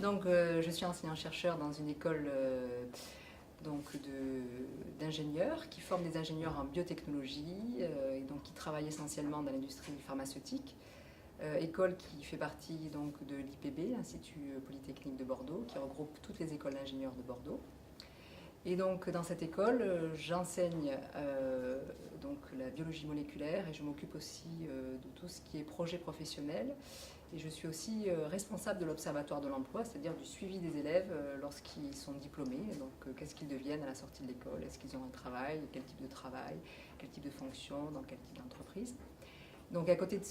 Donc, je suis enseignant-chercheur dans une école d'ingénieurs qui forme des ingénieurs en biotechnologie et donc qui travaillent essentiellement dans l'industrie pharmaceutique. École qui fait partie donc, de l'IPB, l'Institut Polytechnique de Bordeaux, qui regroupe toutes les écoles d'ingénieurs de Bordeaux. Et donc dans cette école, j'enseigne donc la biologie moléculaire et je m'occupe aussi de tout ce qui est projet professionnel. Et je suis aussi responsable de l'Observatoire de l'emploi, c'est-à-dire du suivi des élèves lorsqu'ils sont diplômés. Donc qu'est-ce qu'ils deviennent à la sortie de l'école? Est-ce qu'ils ont un travail? Quel type de travail? Quel type de fonction? Dans quel type d'entreprise? Donc à côté de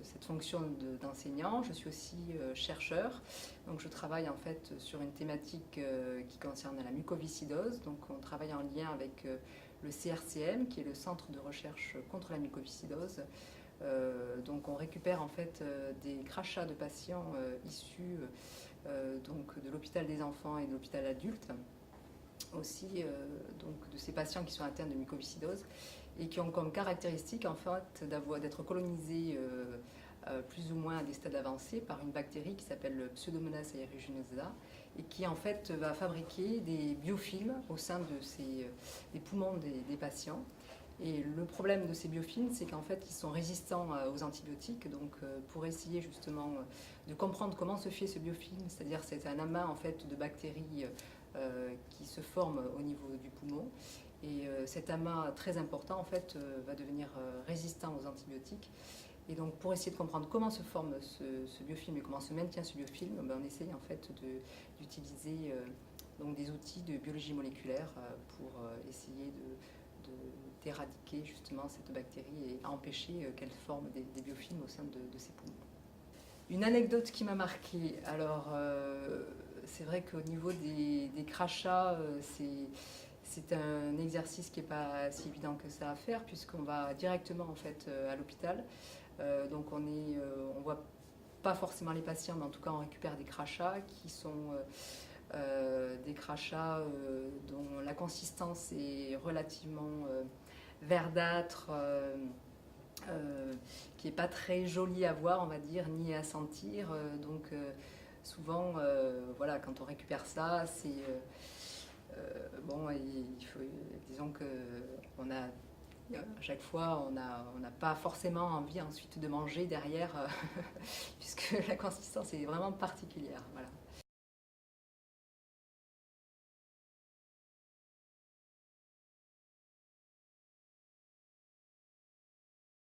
cette fonction d'enseignant, je suis aussi chercheur. Donc je travaille en fait sur une thématique qui concerne la mucoviscidose. Donc on travaille en lien avec le CRCM, qui est le Centre de recherche contre la mucoviscidose. Donc on récupère en fait des crachats de patients issus donc de l'hôpital des enfants et de l'hôpital adulte, aussi donc de ces patients qui sont atteints de mucoviscidose et qui ont comme caractéristique en fait d'être colonisés plus ou moins à des stades avancés par une bactérie qui s'appelle Pseudomonas aeruginosa et qui en fait va fabriquer des biofilms au sein des poumons des patients. Et le problème de ces biofilms, c'est qu'en fait, ils sont résistants aux antibiotiques. Donc, pour essayer justement de comprendre comment se fait ce biofilm, c'est-à-dire c'est un amas en fait de bactéries qui se forment au niveau du poumon. Et cet amas très important en fait va devenir résistant aux antibiotiques. Et donc, pour essayer de comprendre comment se forme ce biofilm et comment se maintient ce biofilm, ben, on essaye en fait d'utiliser donc des outils de biologie moléculaire pour essayer d'éradiquer justement cette bactérie et empêcher qu'elle forme des biofilms au sein de ses poumons. Une anecdote qui m'a marquée, alors c'est vrai qu'au niveau des crachats, c'est un exercice qui n'est pas si évident que ça à faire puisqu'on va directement en fait à l'hôpital. Donc on voit pas forcément les patients, mais en tout cas on récupère des crachats qui sont des crachats dont la consistance est relativement verdâtre, qui n'est pas très jolie à voir, on va dire, ni à sentir. Donc souvent, voilà, quand on récupère ça, c'est bon, disons que on a à chaque fois, on n'a pas forcément envie ensuite de manger derrière, puisque la consistance est vraiment particulière. Voilà.